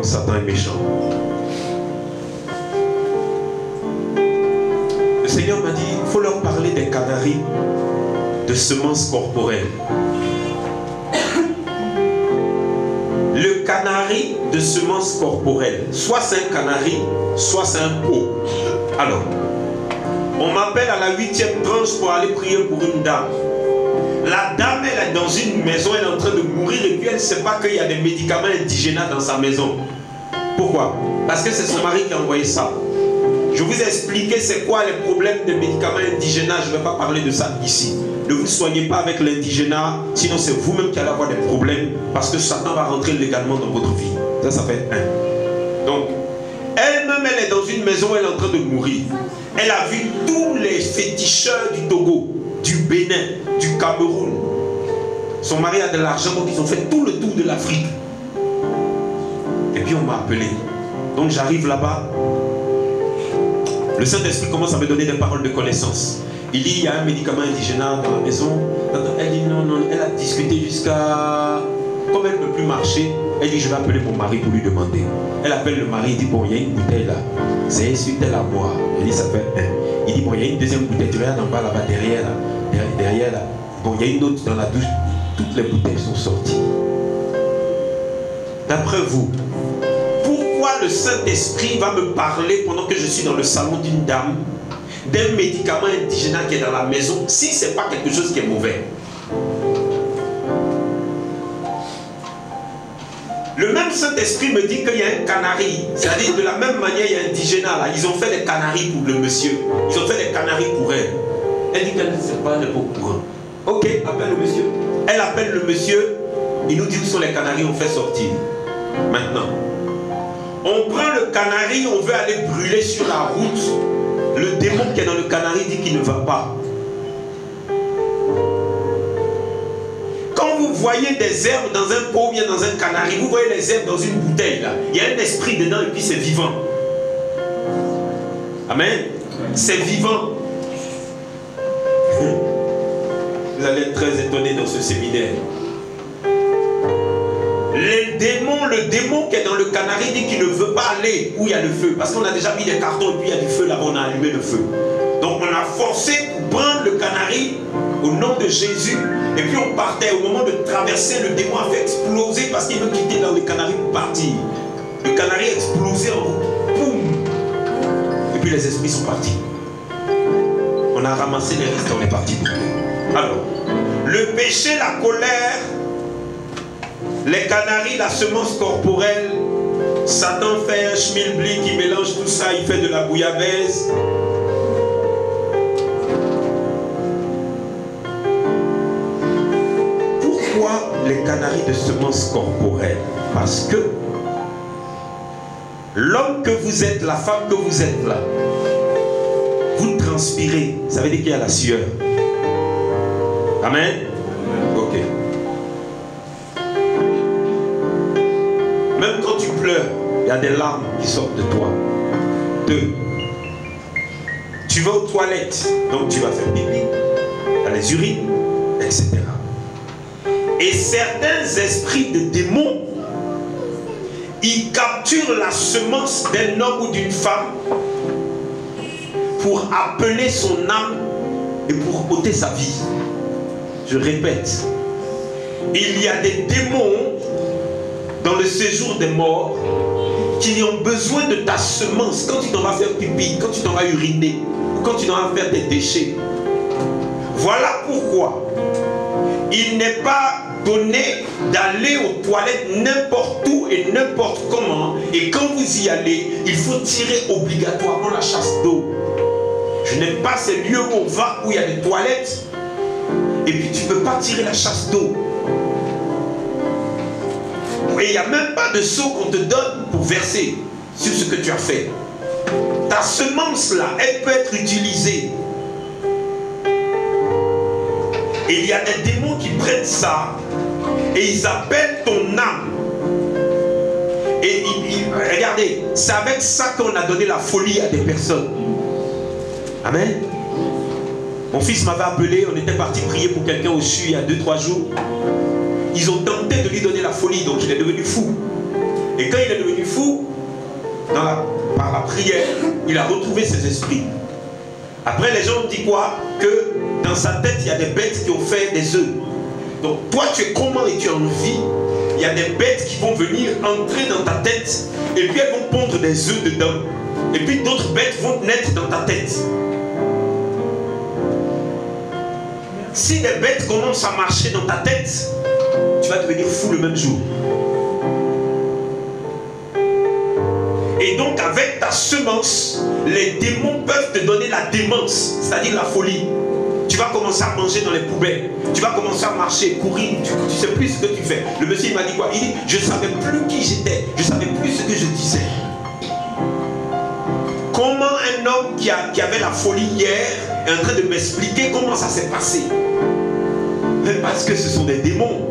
Satan est méchant. Le Seigneur m'a dit, il faut leur parler des canaris de semences corporelles. Le canari de semences corporelles, soit c'est un canari, soit c'est un pot. Alors, on m'appelle à la 8e tranche pour aller prier pour une dame. La dame, elle est dans une maison, elle est en train de mourir et puis elle ne sait pas qu'il y a des médicaments indigénats dans sa maison. Pourquoi? Parce que c'est son mari qui a envoyé ça. Je vous ai expliqué c'est quoi les problèmes des médicaments indigénats. Je ne vais pas parler de ça ici. Ne vous soignez pas avec l'indigénat, sinon c'est vous-même qui allez avoir des problèmes parce que Satan va rentrer légalement dans votre vie. Ça fait un. Donc, elle-même, elle est dans une maison, elle est en train de mourir. Elle a vu tous les féticheurs du Togo, du Bénin, du Cameroun. Son mari a de l'argent, donc ils ont fait tout le tour de l'Afrique. Et puis on m'a appelé. Donc j'arrive là-bas. Le Saint-Esprit commence à me donner des paroles de connaissance. Il dit, il y a un médicament indigénat dans la maison. Elle dit non, non, elle a discuté jusqu'à... Comme elle ne peut plus marcher, elle dit, je vais appeler mon mari pour lui demander. Elle appelle le mari, il dit, bon, il y a une bouteille là. C'est une telle à moi. Elle dit, ça fait un. Il dit, bon, il y a une deuxième bouteille. Tu regardes en bas là-bas, derrière là. Derrière là. Bon, il y a une autre dans la douche. Toutes les bouteilles sont sorties. D'après vous, pourquoi le Saint-Esprit va me parler pendant que je suis dans le salon d'une dame d'un médicament indigénat qui est dans la maison si ce n'est pas quelque chose qui est mauvais? Le même Saint-Esprit me dit qu'il y a un canari. C'est-à-dire de la même manière, il y a un indigénat là. Ils ont fait des canaris pour le monsieur. Ils ont fait des canaris pour elle. Elle dit qu'elle ne sait pas, elle n'est pas au courant. Ok, appelle le monsieur. Elle appelle le monsieur. Il nous dit où sont les canaris, on fait sortir. Maintenant, on prend le canari, on veut aller brûler sur la route. Le démon qui est dans le canari dit qu'il ne va pas. Quand vous voyez des herbes dans un pot ou bien dans un canari, vous voyez les herbes dans une bouteille là. Il y a un esprit dedans et puis c'est vivant. Amen. C'est vivant. Vous allez être très étonnés dans ce séminaire. Le démon qui est dans le canari dit qu'il ne veut pas aller où il y a le feu. Parce qu'on a déjà mis des cartons et puis il y a du feu là-bas, on a allumé le feu. Donc on a forcé pour prendre le canari au nom de Jésus. Et puis on partait. Au moment de traverser, le démon a fait exploser parce qu'il veut quitter dans le canari pour partir. Le canari a explosé en route. Boum. Et puis les esprits sont partis. On a ramassé les restes, on est parti. Alors, le péché, la colère, les canaris, la semence corporelle, Satan fait un schmilblick, il mélange tout ça, il fait de la bouillabaisse. Pourquoi les canaris de semence corporelle? Parce que l'homme que vous êtes, la femme que vous êtes là, vous transpirez, ça veut dire qu'il y a la sueur. Amen. Ok. Même quand tu pleures, il y a des larmes qui sortent de toi. 2. Tu vas aux toilettes, donc tu vas faire pipi, tu as les urines, etc. Et certains esprits de démons, ils capturent la semence d'un homme ou d'une femme pour appeler son âme et pour ôter sa vie. Je répète, il y a des démons dans le séjour des morts qui ont besoin de ta semence quand tu t'en vas faire pipi, quand tu t'en vas uriner ou quand tu t'en vas faire des déchets. Voilà pourquoi il n'est pas donné d'aller aux toilettes n'importe où et n'importe comment. Et quand vous y allez, il faut tirer obligatoirement la chasse d'eau. Je n'aime pas ces lieux où on va, où il y a des toilettes et puis tu ne peux pas tirer la chasse d'eau. Et il n'y a même pas de seau qu'on te donne pour verser sur ce que tu as fait. Ta semence là, elle peut être utilisée. Et il y a des démons qui prennent ça et ils appellent ton âme. Et regardez, c'est avec ça qu'on a donné la folie à des personnes. Amen. Mon fils m'avait appelé, on était parti prier pour quelqu'un au CHU il y a 2-3 jours. Ils ont tenté de lui donner la folie, donc il est devenu fou. Et quand il est devenu fou, fou, par la prière, il a retrouvé ses esprits. Après, les gens ont dit quoi? Que dans sa tête, il y a des bêtes qui ont fait des œufs. Donc, toi, tu es comment et tu es en vie? Il y a des bêtes qui vont venir entrer dans ta tête et puis elles vont pondre des œufs dedans. Et puis d'autres bêtes vont naître dans ta tête. Si les bêtes commencent à marcher dans ta tête, tu vas devenir fou le même jour. Et donc avec ta semence, les démons peuvent te donner la démence, c'est-à-dire la folie. Tu vas commencer à manger dans les poubelles. Tu vas commencer à marcher, courir. Tu ne sais plus ce que tu fais. Le monsieur il m'a dit quoi? Il dit, je ne savais plus qui j'étais. Je ne savais plus ce que je disais. Comment un homme qui avait la folie hier est en train de m'expliquer comment ça s'est passé? Mais parce que ce sont des démons.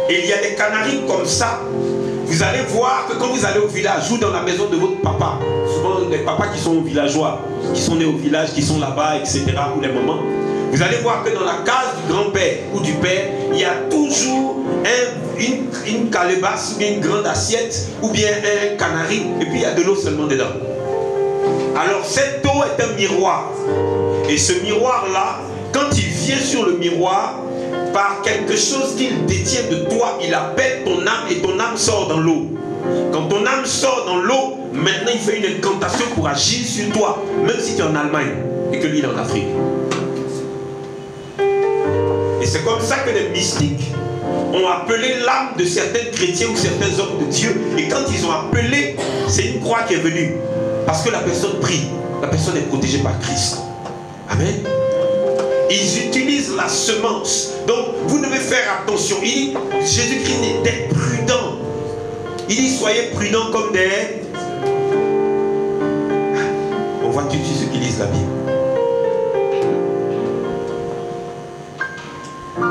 Et il y a des canaries comme ça. Vous allez voir que quand vous allez au village ou dans la maison de votre papa, souvent les papas qui sont villageois, qui sont nés au village, qui sont là-bas, etc., ou les mamans, vous allez voir que dans la case du grand-père ou du père, il y a toujours une calebasse, ou bien une grande assiette, ou bien un canari, et puis il y a de l'eau seulement dedans. Alors cette eau est un miroir. Et ce miroir-là, quand il vient sur le miroir, par quelque chose qu'il détient de toi, il appelle ton âme et ton âme sort dans l'eau. Quand ton âme sort dans l'eau, maintenant il fait une incantation pour agir sur toi, même si tu es en Allemagne et que lui il est en Afrique. Et c'est comme ça que les mystiques ont appelé l'âme de certains chrétiens ou certains hommes de Dieu. Et quand ils ont appelé, c'est une croix qui est venue. Parce que la personne prie, la personne est protégée par Christ. Amen. Ils utilisent la semence. Donc, vous devez faire attention. Il dit, Jésus-Christ était prudent. Il dit, soyez prudents comme des... On voit tout de suite ceux qui lisent la Bible.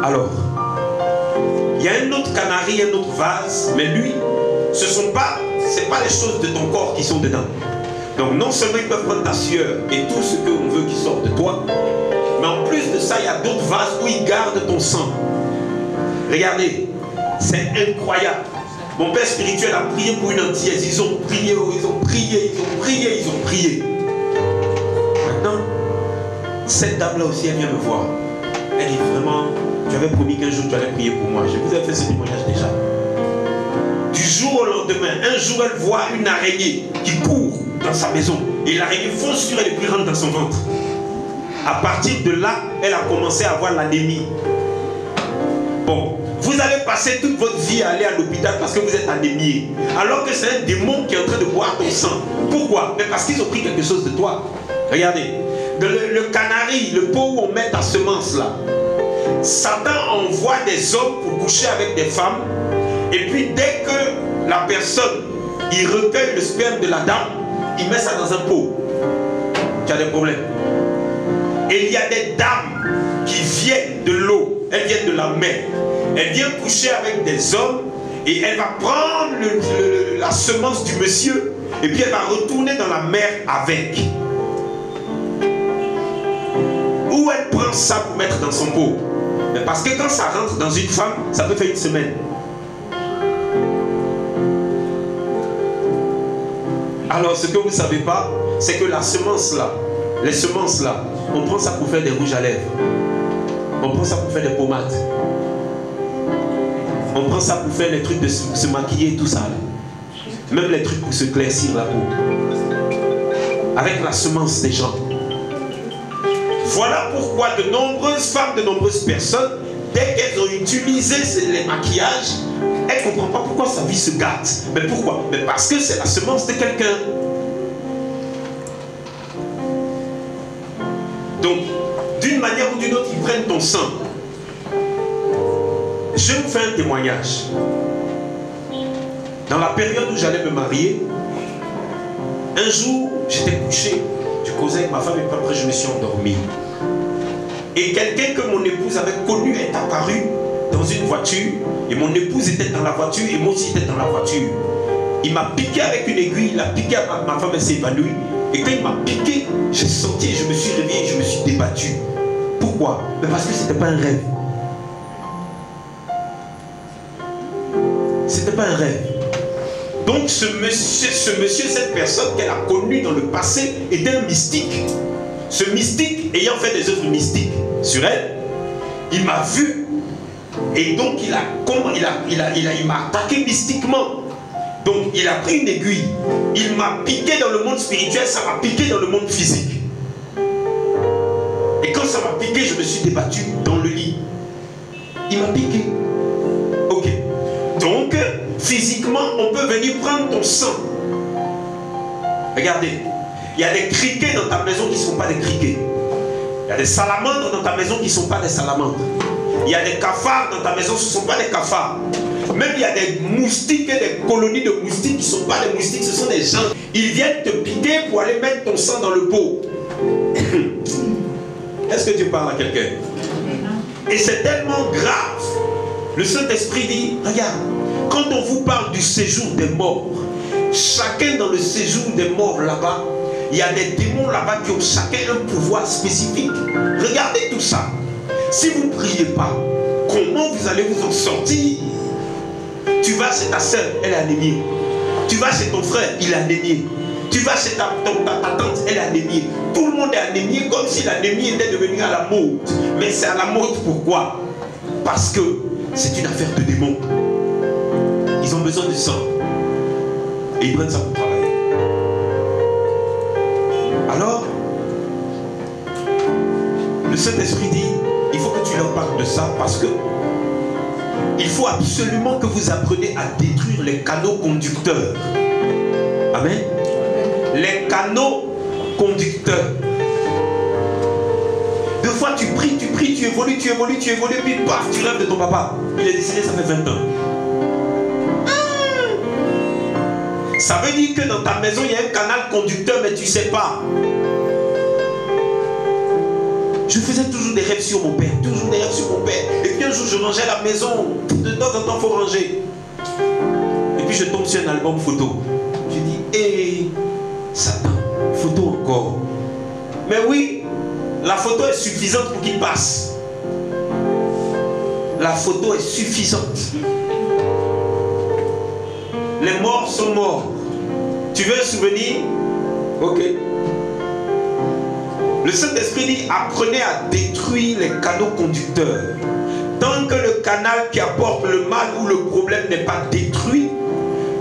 Alors, il y a un autre canari, un autre vase, mais lui, c'est pas les choses de ton corps qui sont dedans. Donc, non seulement ils peuvent prendre ta sueur et tout ce qu'on veut qui sort de toi, mais en plus de ça, il y a d'autres vases où ils gardent ton sang. Regardez, c'est incroyable. Mon père spirituel a prié pour une antillaise. Ils ont prié, ils ont prié, ils ont prié, ils ont prié. Maintenant, cette dame-là aussi, elle vient me voir. Elle dit vraiment, tu avais promis qu'un jour tu allais prier pour moi. Je vous ai fait ce témoignage déjà. Du jour au lendemain, un jour, elle voit une araignée qui court dans sa maison. Et l'araignée fonce sur elle et puis rentre dans son ventre. À partir de là, elle a commencé à avoir l'anémie. Bon, vous allez passer toute votre vie à aller à l'hôpital parce que vous êtes anémié. Alors que c'est un démon qui est en train de boire ton sang. Pourquoi? Mais parce qu'ils ont pris quelque chose de toi. Regardez, le canari, le pot où on met ta semence là. Satan envoie des hommes pour coucher avec des femmes. Et puis dès que la personne, il recueille le sperme de la dame, il met ça dans un pot. Tu as des problèmes. Et il y a des dames qui viennent de l'eau, elles viennent de la mer. Elle vient coucher avec des hommes et elle va prendre la semence du monsieur et puis elle va retourner dans la mer avec. Où elle prend ça pour mettre dans son pot? Mais parce que quand ça rentre dans une femme, ça peut faire une semaine. Alors ce que vous ne savez pas, c'est que la semence là, les semences là, on prend ça pour faire des rouges à lèvres. On prend ça pour faire des pommades. On prend ça pour faire les trucs de se maquiller et tout ça. Même les trucs pour se claircir la peau. Avec la semence des gens. Voilà pourquoi de nombreuses femmes, de nombreuses personnes, dès qu'elles ont utilisé les maquillages, elles ne comprennent pas pourquoi sa vie se gâte. Mais pourquoi? Mais parce que c'est la semence de quelqu'un. Donc, d'une manière ou d'une autre, ils prennent ton sang. Je vous fais un témoignage. Dans la période où j'allais me marier, un jour, j'étais couché, je causais avec ma femme et puis après je me suis endormi. Et quelqu'un que mon épouse avait connu est apparu dans une voiture. Et mon épouse était dans la voiture et moi aussi j'étais dans la voiture. Il m'a piqué avec une aiguille, il a piqué à ma femme, elle s'est évanouie. Et quand il m'a piqué, j'ai sorti, je me suis réveillé, je me suis débattu. Pourquoi? Mais parce que ce n'était pas un rêve. ce n'était pas un rêve. Donc ce monsieur, cette personne qu'elle a connue dans le passé, était un mystique. Ce mystique, ayant fait des œuvres mystiques sur elle, il m'a vu. Et donc il m'a attaqué mystiquement. Donc il a pris une aiguille. Il m'a piqué dans le monde spirituel, ça m'a piqué dans le monde physique. Et quand ça m'a piqué, je me suis débattu dans le lit. Il m'a piqué. Ok. Donc, physiquement, on peut venir prendre ton sang. Regardez. Il y a des criquets dans ta maison qui ne sont pas des criquets. Il y a des salamandres dans ta maison qui ne sont pas des salamandres. Il y a des cafards dans ta maison, ce ne sont pas des cafards. Même il y a des moustiques et des colonies de moustiques qui ne sont pas des moustiques, ce sont des gens. Ils viennent te piquer pour aller mettre ton sang dans le pot. Est-ce que Dieu parle à quelqu'un? Et c'est tellement grave. Le Saint-Esprit dit, regarde, quand on vous parle du séjour des morts, chacun dans le séjour des morts là-bas, il y a des démons là-bas qui ont chacun un pouvoir spécifique. Regardez tout ça. Si vous ne priez pas, comment vous allez vous en sortir? Tu vas chez ta soeur, elle est anémiée. Tu vas chez ton frère, il est anémié. Tu vas chez ta tante, elle est anémiée. Tout le monde est anémié comme si l'anémie était devenue à la mode. Mais c'est à la mode pourquoi? Parce que c'est une affaire de démons. Ils ont besoin de sang. Et ils prennent ça pour travailler. Alors, le Saint-Esprit dit, il faut que tu leur parles de ça parce que il faut absolument que vous appreniez à détruire les canaux conducteurs. Amen. Les canaux conducteurs. Deux fois tu pries, tu évolues, puis paf, tu rêves de ton papa. Il est décédé, ça fait 20 ans. Ça veut dire que dans ta maison, il y a un canal conducteur, mais tu ne sais pas. Je faisais toujours des rêves sur mon père, toujours des rêves sur mon père. Et puis un jour, je rangeais la maison. De temps en temps, il faut ranger. Et puis je tombe sur un album photo. Je dis, hé, Satan, photo encore. Mais oui, la photo est suffisante pour qu'il passe. La photo est suffisante. Les morts sont morts. Tu veux un souvenir? Ok. Le Saint-Esprit dit, apprenez à détruire les canaux conducteurs. Tant que le canal qui apporte le mal ou le problème n'est pas détruit,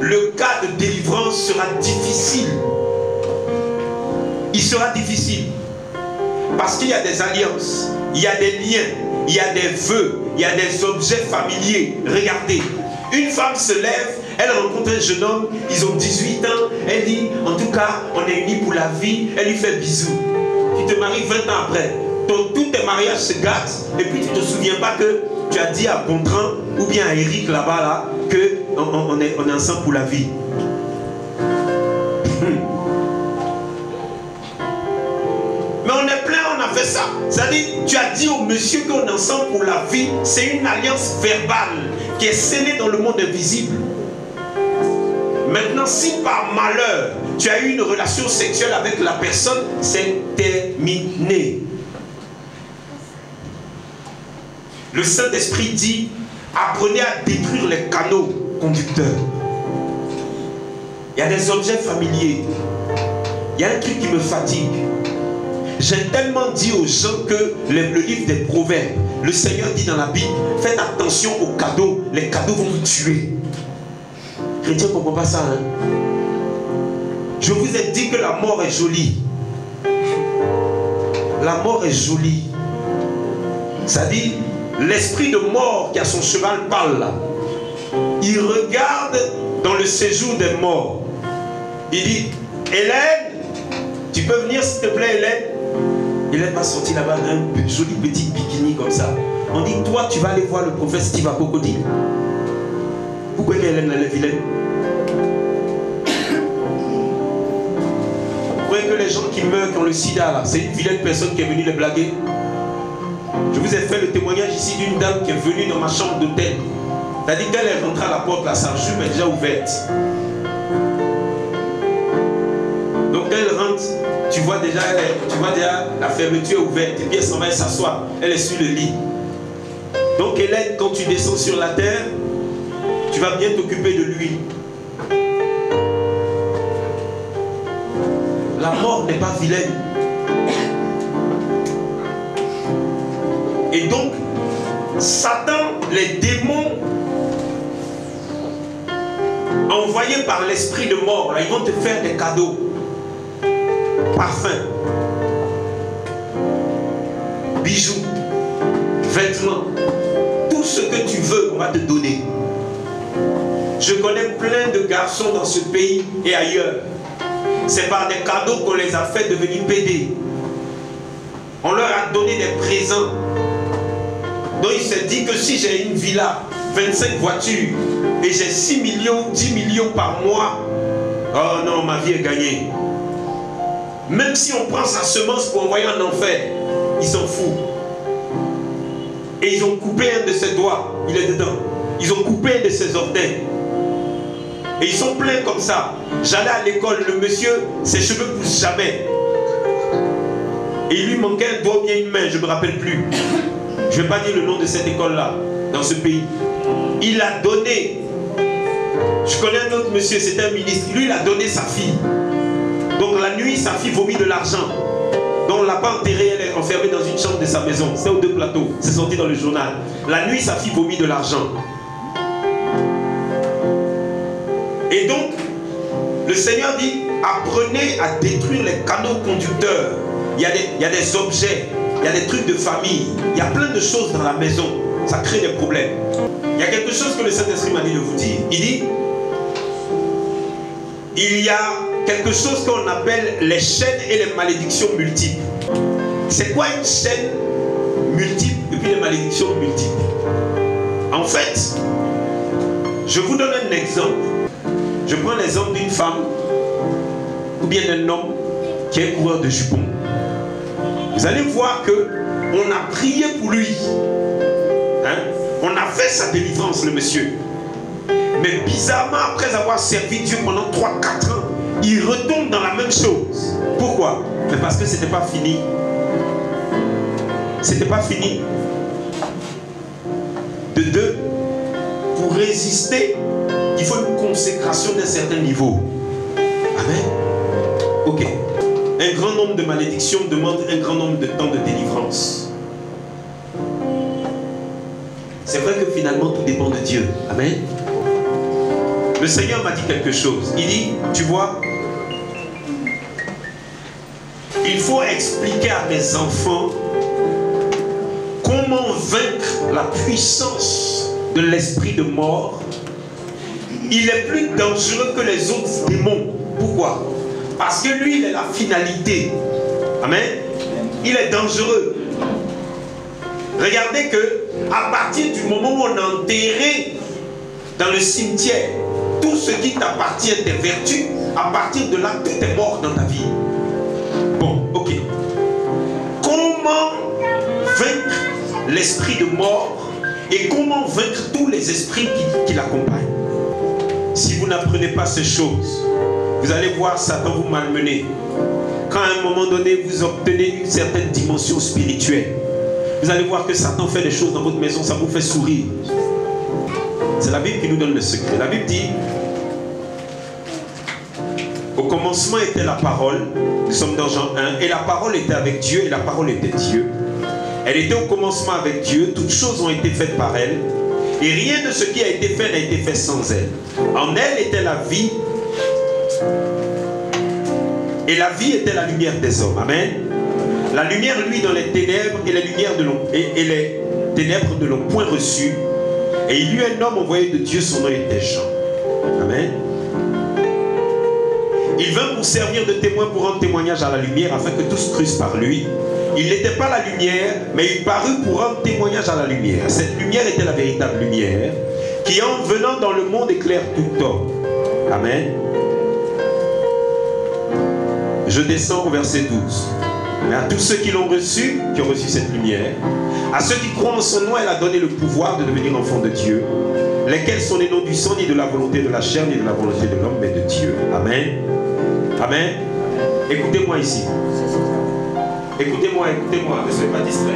le cas de délivrance sera difficile. Il sera difficile. Parce qu'il y a des alliances, il y a des liens, il y a des vœux, il y a des objets familiers. Regardez, une femme se lève, elle rencontre un jeune homme, ils ont 18 ans, elle dit, en tout cas, on est unis pour la vie, elle lui fait bisous. Tu te maries 20 ans après, tous tes mariages se gâtent, et puis tu ne te souviens pas que tu as dit à Gontran, ou bien à Eric là-bas, là, qu'on est ensemble pour la vie. Mais on est plein, on a fait ça. C'est-à-dire, tu as dit au monsieur qu'on est ensemble pour la vie, c'est une alliance verbale qui est scellée dans le monde invisible. Maintenant, si par malheur, tu as eu une relation sexuelle avec la personne, c'est terminé. Le Saint-Esprit dit, apprenez à détruire les canaux conducteurs. Il y a des objets familiers. Il y a un truc qui me fatigue. J'ai tellement dit aux gens que le livre des Proverbes, le Seigneur dit dans la Bible, faites attention aux cadeaux, les cadeaux vont vous tuer. Chrétien ne comprend pas ça. Hein? Je vous ai dit que la mort est jolie. La mort est jolie. Ça dit, l'esprit de mort qui a son cheval parle là. Il regarde dans le séjour des morts. Il dit, Hélène, tu peux venir s'il te plaît, Hélène? Hélène va sortir là-bas un joli petit bikini comme ça. On dit, toi tu vas aller voir le prophète Steve Apocodie. Pourquoi Hélène elle est vilaine? Vous croyez que les gens qui meurent, qui ont le sida là, c'est une vilaine personne qui est venue les blaguer? Je vous ai fait le témoignage ici d'une dame qui est venue dans ma chambre d'hôtel. C'est-à-dire qu'elle est rentrée à la porte, là, sa jupe est déjà ouverte. Donc elle rentre, tu vois déjà la fermeture est ouverte, et puis elle s'en va s'asseoir. Elle est sur le lit. Donc Hélène, quand tu descends sur la terre, tu vas bien t'occuper de lui. La mort n'est pas vilaine. Et donc, Satan, les démons envoyés par l'esprit de mort, là, ils vont te faire des cadeaux. Parfums, bijoux, vêtements, tout ce que tu veux, on va te donner. Je connais plein de garçons dans ce pays et ailleurs. C'est par des cadeaux qu'on les a fait devenir pédés. On leur a donné des présents. Donc il s'est dit que si j'ai une villa, 25 voitures, et j'ai 6 millions, 10 millions par mois, oh non, ma vie est gagnée. Même si on prend sa semence pour envoyer en enfer, il s'en fout. Et ils ont coupé un de ses doigts, il est dedans. Ils ont coupé un de ses orteils. Et ils sont pleins comme ça. J'allais à l'école, le monsieur, ses cheveux ne poussent jamais. Et il lui manquait un doigt ou bien une main, je ne me rappelle plus. Je ne vais pas dire le nom de cette école-là, dans ce pays. Il a donné. Je connais un autre monsieur, c'est un ministre. Lui, il a donné sa fille. Donc la nuit, sa fille vomit de l'argent. Donc on ne l'a pas enterrée, elle est enfermée dans une chambre de sa maison. C'est aux 2 plateaux, c'est sorti dans le journal. La nuit, sa fille vomit de l'argent. Et donc, le Seigneur dit, apprenez à détruire les canaux conducteurs. Il y a des objets, il y a des trucs de famille, il y a plein de choses dans la maison. Ça crée des problèmes. Il y a quelque chose que le Saint-Esprit m'a dit de vous dire. Il dit, il y a quelque chose qu'on appelle les chaînes et les malédictions multiples. C'est quoi une chaîne multiple et puis les malédictions multiples? En fait, je vous donne un exemple. Je prends l'exemple d'une femme ou bien d'un homme qui est coureur de jupons. Vous allez voir que on a prié pour lui. Hein? On a fait sa délivrance, le monsieur. Mais bizarrement, après avoir servi Dieu pendant 3-4 ans, il retombe dans la même chose. Pourquoi? Mais parce que ce n'était pas fini. C'était pas fini. De deux, pour résister, il faut une consécration d'un certain niveau. Amen. Ok. Un grand nombre de malédictions demande un grand nombre de temps de délivrance. C'est vrai que finalement tout dépend de Dieu. Amen. Le Seigneur m'a dit quelque chose. Il dit, tu vois, il faut expliquer à mes enfants comment vaincre la puissance de l'esprit de mort. Il est plus dangereux que les autres démons. Pourquoi? Parce que lui, il est la finalité. Amen. Il est dangereux. Regardez que à partir du moment où on a enterré dans le cimetière tout ce qui t'appartient, tes vertus, à partir de là, tout est mort dans ta vie. Bon, ok. Comment vaincre l'esprit de mort et comment vaincre tous les esprits qui l'accompagnent? Si vous n'apprenez pas ces choses, vous allez voir Satan vous malmener. Quand à un moment donné, vous obtenez une certaine dimension spirituelle, vous allez voir que Satan fait des choses dans votre maison, ça vous fait sourire. C'est la Bible qui nous donne le secret. La Bible dit, au commencement était la parole, nous sommes dans Jean 1, et la parole était avec Dieu, et la parole était Dieu. Elle était au commencement avec Dieu, toutes choses ont été faites par elle, et rien de ce qui a été fait n'a été fait sans elle. En elle était la vie, et la vie était la lumière des hommes. Amen. La lumière, lui, dans les ténèbres, et les lumières de l'homme, et les ténèbres ne l'ont point reçu. Et il y eut un homme envoyé de Dieu, son nom était Jean. Amen. Il vint pour servir de témoin, pour rendre témoignage à la lumière, afin que tous crussent par lui. Il n'était pas la lumière, mais il parut pour rendre témoignage à la lumière. Cette lumière était la véritable lumière, qui en venant dans le monde éclaire tout homme. Amen. Je descends au verset 12. Mais à tous ceux qui l'ont reçu, qui ont reçu cette lumière, à ceux qui croient en son nom, elle a donné le pouvoir de devenir enfants de Dieu, lesquels sont les noms du sang, ni de la volonté de la chair, ni de la volonté de l'homme, mais de Dieu. Amen. Amen. Écoutez-moi ici. Écoutez-moi, écoutez-moi, ne soyez pas distrait.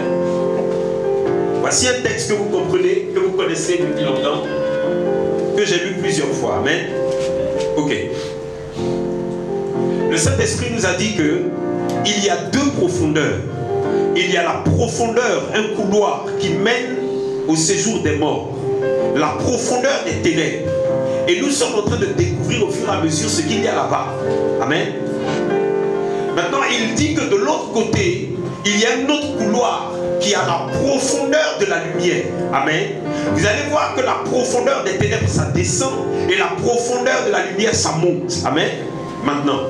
Voici un texte que vous comprenez, que vous connaissez depuis longtemps. que j'ai lu plusieurs fois. Amen. Ok. Le Saint-Esprit nous a dit que il y a deux profondeurs. Il y a la profondeur, un couloir qui mène au séjour des morts. La profondeur des ténèbres. Et nous sommes en train de découvrir au fur et à mesure ce qu'il y a là-bas. Amen. Maintenant, il dit que de l'autre côté, il y a un autre couloir qui a la profondeur de la lumière. Amen. Vous allez voir que la profondeur des ténèbres, ça descend. Et la profondeur de la lumière, ça monte. Amen. Maintenant,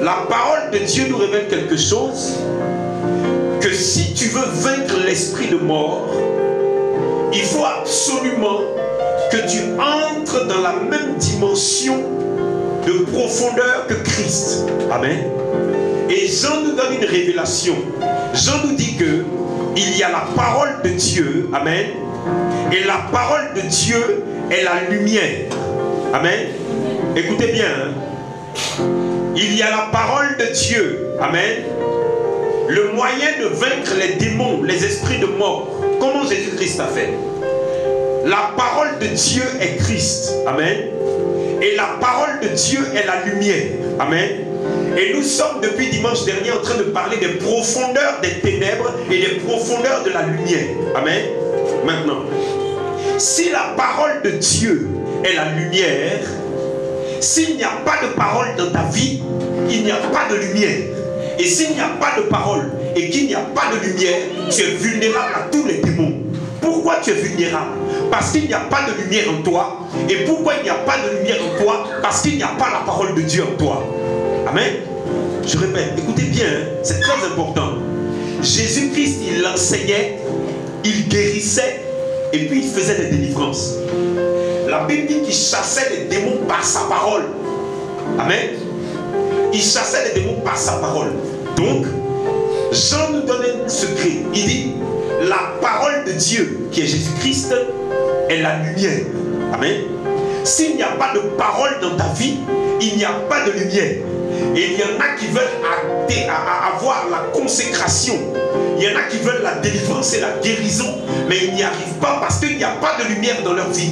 la parole de Dieu nous révèle quelque chose. Que si tu veux vaincre l'esprit de mort, il faut absolument que tu entres dans la même dimension de profondeur que Christ. Amen. Et Jean nous donne une révélation. Jean nous dit que il y a la parole de Dieu. Amen. Et la parole de Dieu est la lumière. Amen. Écoutez bien. Hein? Il y a la parole de Dieu. Amen. Le moyen de vaincre les démons, les esprits de mort. Comment Jésus-Christ a fait? La parole de Dieu est Christ. Amen. Et la parole de Dieu est la lumière. Amen. Et nous sommes depuis dimanche dernier en train de parler des profondeurs des ténèbres et des profondeurs de la lumière. Amen. Maintenant, si la parole de Dieu est la lumière, s'il n'y a pas de parole dans ta vie, il n'y a pas de lumière. Et s'il n'y a pas de parole et qu'il n'y a pas de lumière, tu es vulnérable à tous les démons. Pourquoi tu es vulnérable? Parce qu'il n'y a pas de lumière en toi. Et pourquoi il n'y a pas de lumière en toi? Parce qu'il n'y a pas la parole de Dieu en toi. Amen. Je répète, écoutez bien, hein, c'est très important. Jésus-Christ, il enseignait, il guérissait et puis il faisait des délivrances. La Bible dit qu'il chassait les démons par sa parole. Amen. Il chassait les démons par sa parole. Donc, Jean nous donne un secret. Il dit, la parole de Dieu, qui est Jésus-Christ, est la lumière. Amen. S'il n'y a pas de parole dans ta vie, il n'y a pas de lumière. Et il y en a qui veulent avoir la consécration. Il y en a qui veulent la délivrance et la guérison. Mais ils n'y arrivent pas parce qu'il n'y a pas de lumière dans leur vie.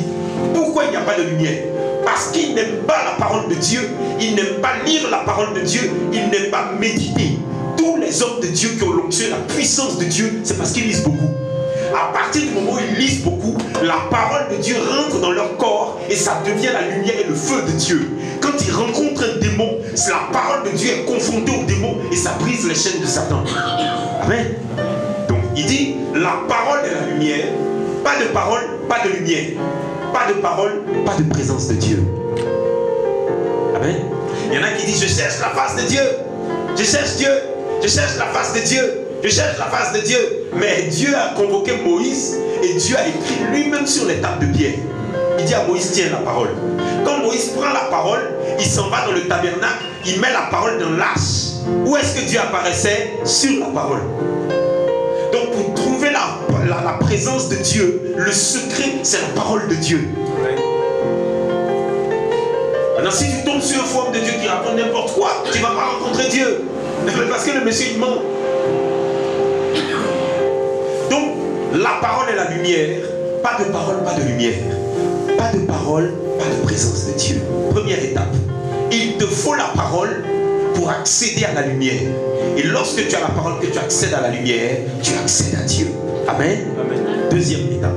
Pourquoi il n'y a pas de lumière? Parce qu'ils n'aiment pas la parole de Dieu. Ils n'aiment pas lire la parole de Dieu. Ils n'aiment pas méditer. Tous les hommes de Dieu qui ont l'onction, la puissance de Dieu, c'est parce qu'ils lisent beaucoup. À partir du moment où ils lisent beaucoup, la parole de Dieu rentre dans leur corps et ça devient la lumière et le feu de Dieu. Quand ils rencontrent un démon, la parole de Dieu est confrontée au démon et ça brise les chaînes de Satan. Amen. Donc il dit, la parole est la lumière. Pas de parole, pas de lumière. Pas de parole, pas de présence de Dieu. Amen. Il y en a qui disent, je cherche la face de Dieu. Je cherche Dieu. Je cherche la face de Dieu. Je cherche la face de Dieu. Mais Dieu a convoqué Moïse et Dieu a écrit lui-même sur les tables de pierre. Il dit à Moïse, tiens la parole. Quand Moïse prend la parole, il s'en va dans le tabernacle, il met la parole dans l'arche. Où est-ce que Dieu apparaissait? Sur la parole. Donc pour trouver la présence de Dieu, le secret, c'est la parole de Dieu. Maintenant, si tu tombes sur une forme de Dieu qui raconte n'importe quoi, tu ne vas pas rencontrer Dieu. Parce que le monsieur, il ment. Donc, la parole est la lumière. Pas de parole, pas de lumière. Pas de parole, pas de présence de Dieu. Première étape. Il te faut la parole pour accéder à la lumière. Et lorsque tu as la parole, que tu accèdes à la lumière, tu accèdes à Dieu. Amen. Amen. Deuxième étape.